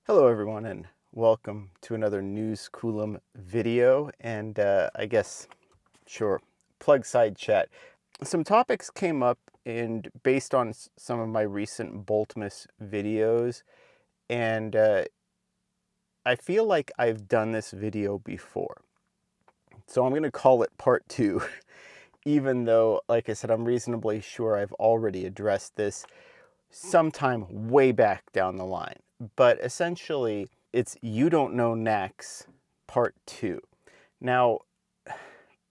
Hello everyone and welcome to another News Coolum video and sure, plug side chat. Some topics came up and based on some of my recent Boltmas videos, and I feel like I've done this video before. So I'm going to call it part 2, even though, like I said, I'm reasonably sure I've already addressed this sometime way back down the line. But essentially, it's You Don't Know NACS Part 2. Now,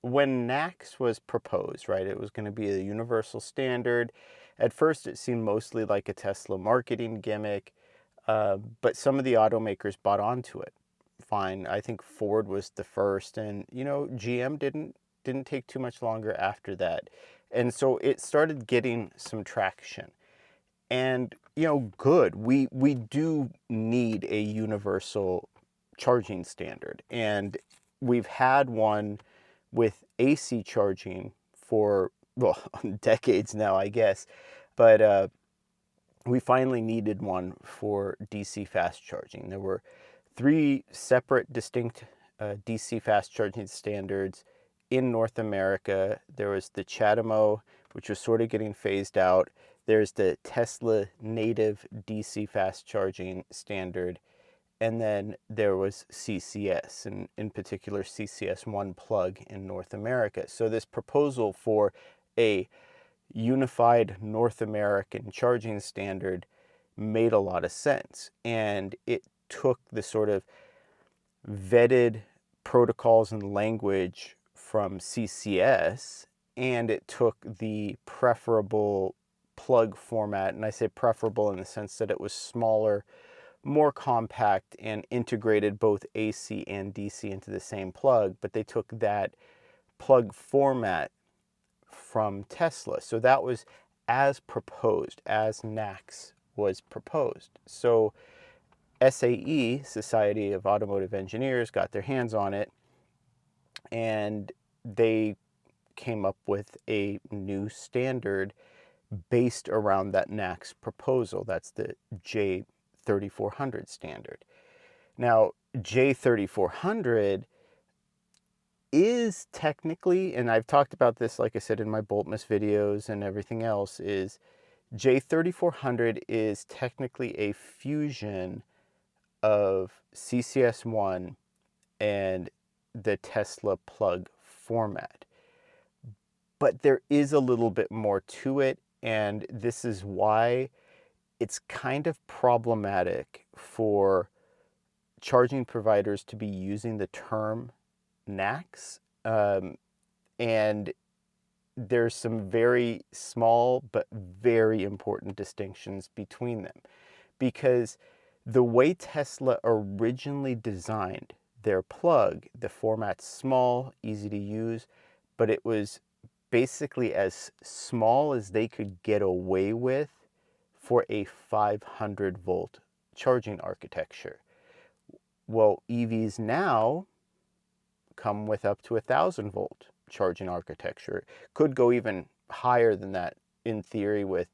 when NACS was proposed, right, it was going to be a universal standard. At first, it seemed mostly like a Tesla marketing gimmick, but some of the automakers bought onto it. Fine. I think Ford was the first, and GM didn't take too much longer after that. And so it started getting some traction. And good. We do need a universal charging standard, and we've had one with AC charging for decades now, I guess. But we finally needed one for DC fast charging. There were 3 separate, distinct DC fast charging standards in North America. There was the CHAdeMO, which was sort of getting phased out. There's the Tesla native DC fast charging standard. And then there was CCS, and in particular CCS1 plug in North America. So this proposal for a unified North American charging standard made a lot of sense. And it took the sort of vetted protocols and language from CCS, and it took the preferable plug format. And I say preferable in the sense that it was smaller, more compact, and integrated both AC and DC into the same plug, but they took that plug format from Tesla. So that was as proposed, as NACS was proposed. So SAE, Society of Automotive Engineers, got their hands on it, and they came up with a new standard based around that NACS proposal. That's the J3400 standard. Now, J3400 is technically, and I've talked about this, like I said, in my Boltmas videos and everything else, is J3400 is technically a fusion of CCS1 and the Tesla plug format. But there is a little bit more to it, and this is why it's kind of problematic for charging providers to be using the term NACS. And there's some very small but very important distinctions between them, because the way Tesla originally designed their plug, the format's small, easy to use, but it was basically as small as they could get away with for a 500 volt charging architecture. Well, EVs now come with up to 1,000 volt charging architecture. Could go even higher than that in theory with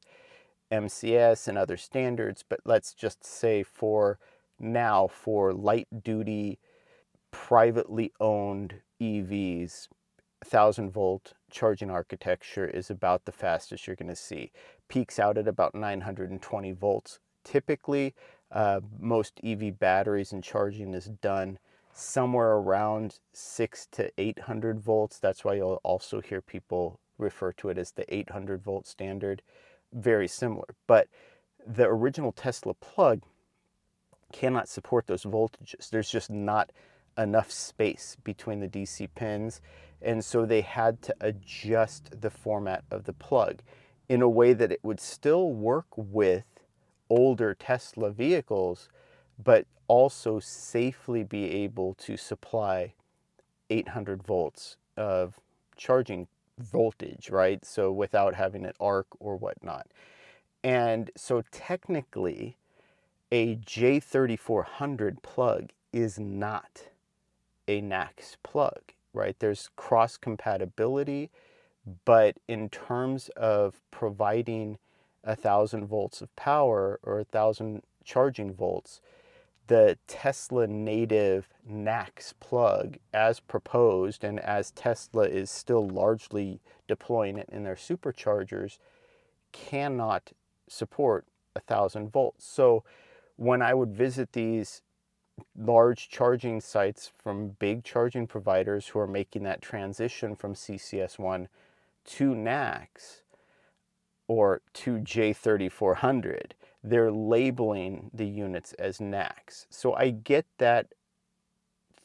MCS and other standards, but let's just say for now, for light duty, privately owned EVs, 1,000 volt charging architecture is about the fastest you're going to see. Peaks out at about 920 volts. Typically, most EV batteries and charging is done somewhere around 600 to 800 volts. That's why you'll also hear people refer to it as the 800 volt standard. Very similar. But the original Tesla plug cannot support those voltages. There's just not enough space between the DC pins, and so they had to adjust the format of the plug in a way that it would still work with older Tesla vehicles, but also safely be able to supply 800 volts of charging voltage, right? So without having an arc or whatnot. And so technically, a J3400 plug is not a NACS plug, right? There's cross compatibility, but in terms of providing 1,000 volts of power or 1,000 charging volts, the Tesla native NACS plug as proposed, and as Tesla is still largely deploying it in their superchargers, cannot support 1,000 volts. So when I would visit these large charging sites from big charging providers who are making that transition from CCS1 to NACS or to J3400, they're labeling the units as NACS. So I get that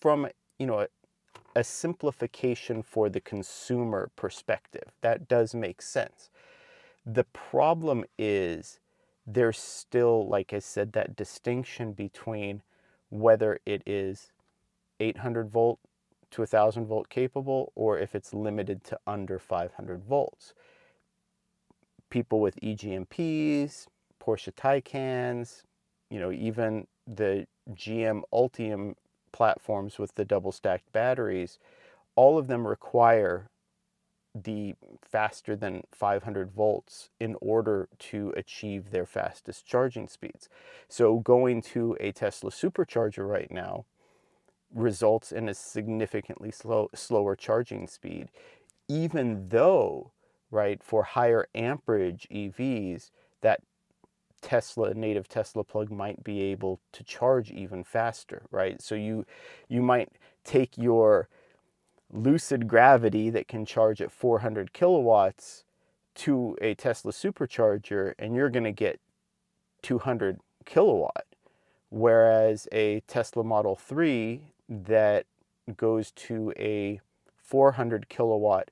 from, a simplification for the consumer perspective. That does make sense. The problem is there's still, like I said, that distinction between whether it is 800 volt to 1,000 volt capable or if it's limited to under 500 volts. People with EGMPs, Porsche Taycans, even the GM Ultium platforms with the double stacked batteries, all of them require the faster than 500 volts in order to achieve their fastest charging speeds. So going to a Tesla supercharger right now results in a significantly slower charging speed, even though, right, for higher amperage EVs, that native Tesla plug might be able to charge even faster, right? So you might take your Lucid Gravity that can charge at 400 kilowatts to a Tesla supercharger, and you're going to get 200 kilowatt. Whereas a Tesla Model 3 that goes to a 400 kilowatt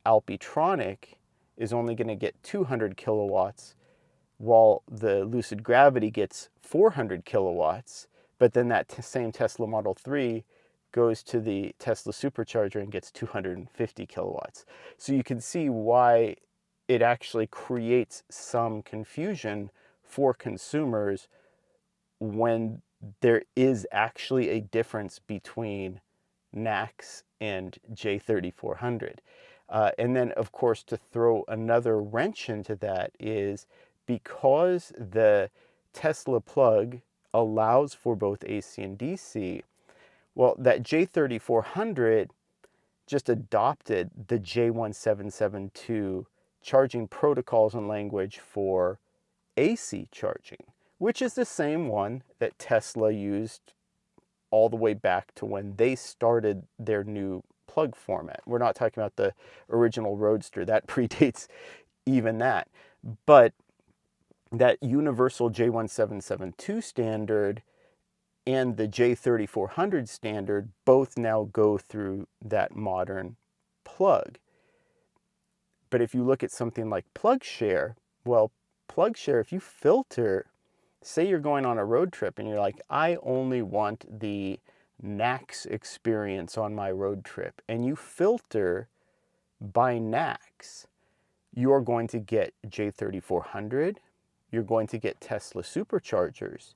Alpitronic is only going to get 200 kilowatts, while the Lucid Gravity gets 400 kilowatts, but then that same Tesla Model 3 goes to the Tesla supercharger and gets 250 kilowatts. So you can see why it actually creates some confusion for consumers when there is actually a difference between NACS and J3400. And then, of course, to throw another wrench into that is because the Tesla plug allows for both AC and DC, well, that J3400 just adopted the J1772 charging protocols and language for AC charging, which is the same one that Tesla used all the way back to when they started their new plug format. We're not talking about the original Roadster. That predates even that. But that universal J1772 standard and the J3400 standard both now go through that modern plug. But if you look at something like PlugShare, well, PlugShare, if you filter, say you're going on a road trip and you're like, I only want the NACS experience on my road trip, and you filter by NACS, you're going to get J3400, you're going to get Tesla superchargers,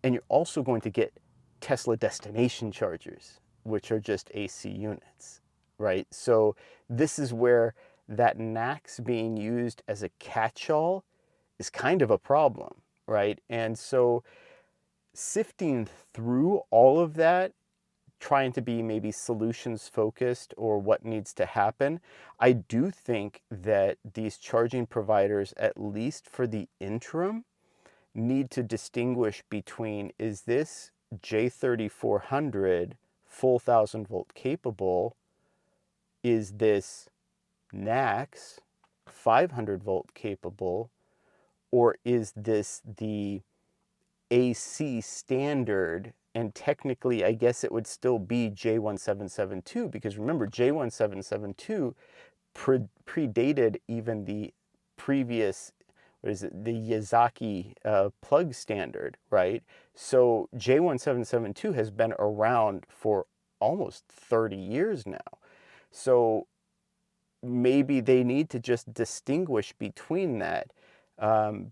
and you're also going to get Tesla destination chargers, which are just AC units, right? So this is where that NACS being used as a catch-all is kind of a problem, right? And so sifting through all of that, trying to be maybe solutions focused or what needs to happen, I do think that these charging providers, at least for the interim, need to distinguish between, is this J3400 full 1,000 volt capable? Is this NACS 500 volt capable? Or is this the AC standard? And technically, I guess it would still be J1772, because remember, J1772 predated even the previous, the Yazaki plug standard, right? So J1772 has been around for almost 30 years now. So maybe they need to just distinguish between that.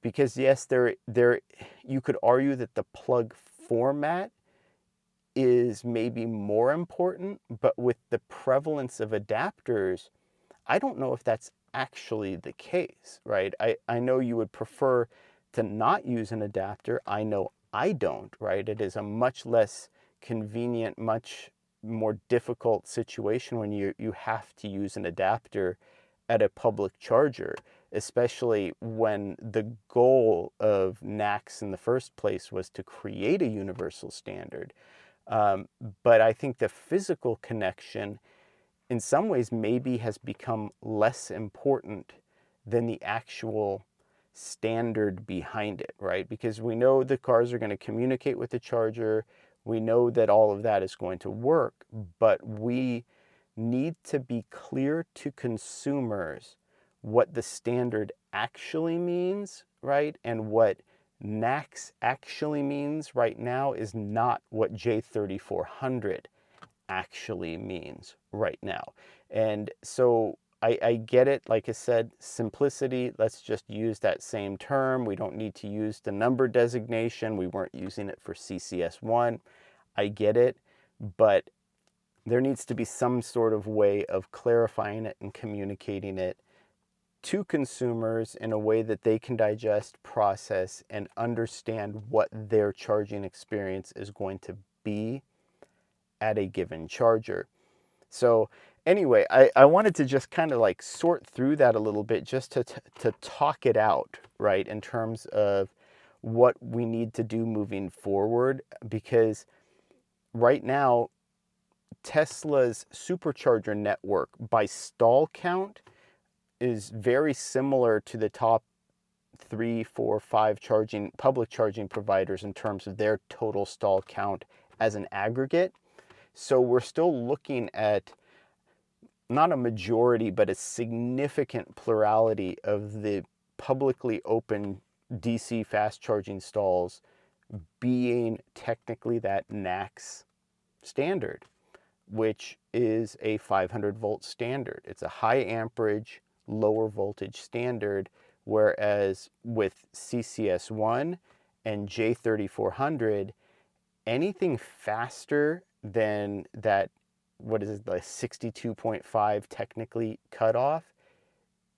Because yes, you could argue that the plug format is maybe more important, but with the prevalence of adapters, I don't know if that's actually the case, right? I know you would prefer to not use an adapter. I know I don't, right? It is a much less convenient, much more difficult situation when you have to use an adapter at a public charger, especially when the goal of NACS in the first place was to create a universal standard. But I think the physical connection in some ways maybe has become less important than the actual standard behind it, right? Because we know the cars are going to communicate with the charger. We know that all of that is going to work, but we need to be clear to consumers what the standard actually means, right? And what NACS actually means right now is not what J3400 actually means right now. And so I get it. Like I said, simplicity, let's just use that same term. We don't need to use the number designation. We weren't using it for CCS1. I get it, but there needs to be some sort of way of clarifying it and communicating it to consumers in a way that they can digest, process, and understand what their charging experience is going to be at a given charger. So anyway, I wanted to just kind of like sort through that a little bit just to talk it out, right, in terms of what we need to do moving forward, because right now Tesla's supercharger network by stall count is very similar to the top 3, 4, 5 public charging providers in terms of their total stall count as an aggregate. So we're still looking at not a majority, but a significant plurality of the publicly open DC fast charging stalls being technically that NACS standard, which is a 500 volt standard. It's a high amperage, lower voltage standard, whereas with CCS1 and J3400, anything faster than that, what is it, the 62.5 technically cutoff,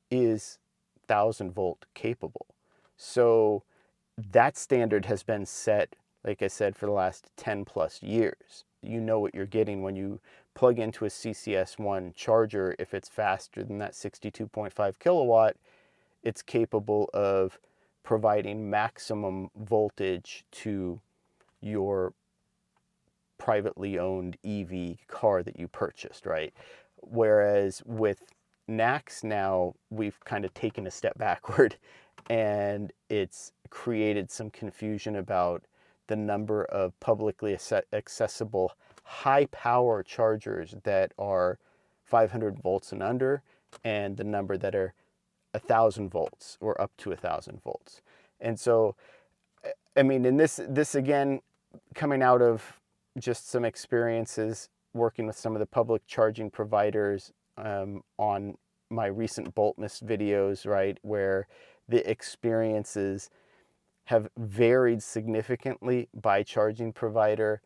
is 1000 volt capable. So that standard has been set, like I said, for the last 10 plus years. You know what you're getting when you plug into a CCS1 charger. If it's faster than that 62.5 kilowatt, it's capable of providing maximum voltage to your privately owned EV car that you purchased, right? Whereas with NACS now, we've kind of taken a step backward, and it's created some confusion about the number of publicly accessible high power chargers that are 500 volts and under, and the number that are 1000 volts or up to 1000 volts. And so, I mean, and this again, coming out of just some experiences working with some of the public charging providers on my recent Boltmas videos, right, where the experiences have varied significantly by charging provider,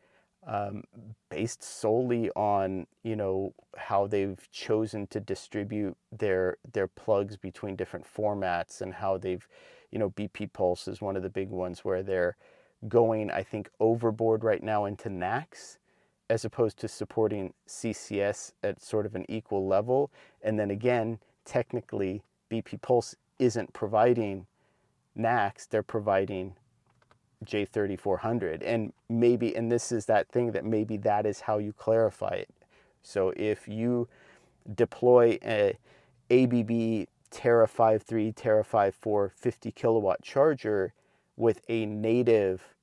based solely on, you know, how they've chosen to distribute their plugs between different formats, and how they've, you know, BP Pulse is one of the big ones where they're going, I think, overboard right now into NACS as opposed to supporting CCS at sort of an equal level. And then again, technically, BP Pulse isn't providing NACS, they're providing J3400. And maybe, and this is that thing that maybe that is how you clarify it. So if you deploy a ABB Terra 5.3, Terra 5.4 50 kilowatt charger with a native,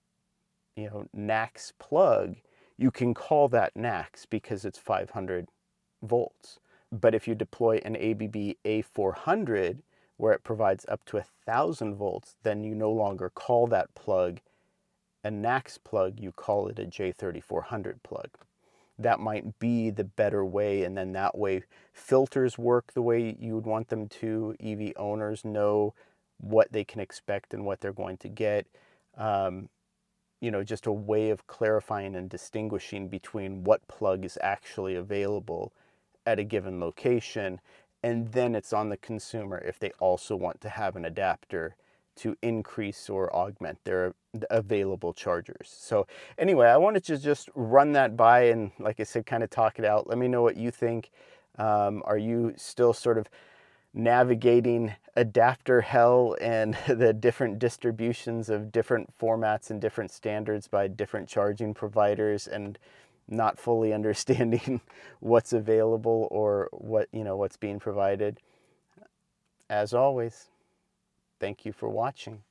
you know, NACS plug, you can call that NACS because it's 500 volts. But if you deploy an ABB A400 where it provides up to 1000 volts, then you no longer call that plug a NACS plug, you call it a J3400 plug. That might be the better way, and then that way filters work the way you would want them to. EV owners know what they can expect and what they're going to get. You know, just a way of clarifying and distinguishing between what plug is actually available at a given location. And then it's on the consumer if they also want to have an adapter to increase or augment their available chargers. So anyway, I wanted to just run that by and, like I said, kind of talk it out. Let me know what you think. Are you still sort of navigating adapter hell and the different distributions of different formats and different standards by different charging providers, and not fully understanding what's available or what's being provided? As always, thank you for watching.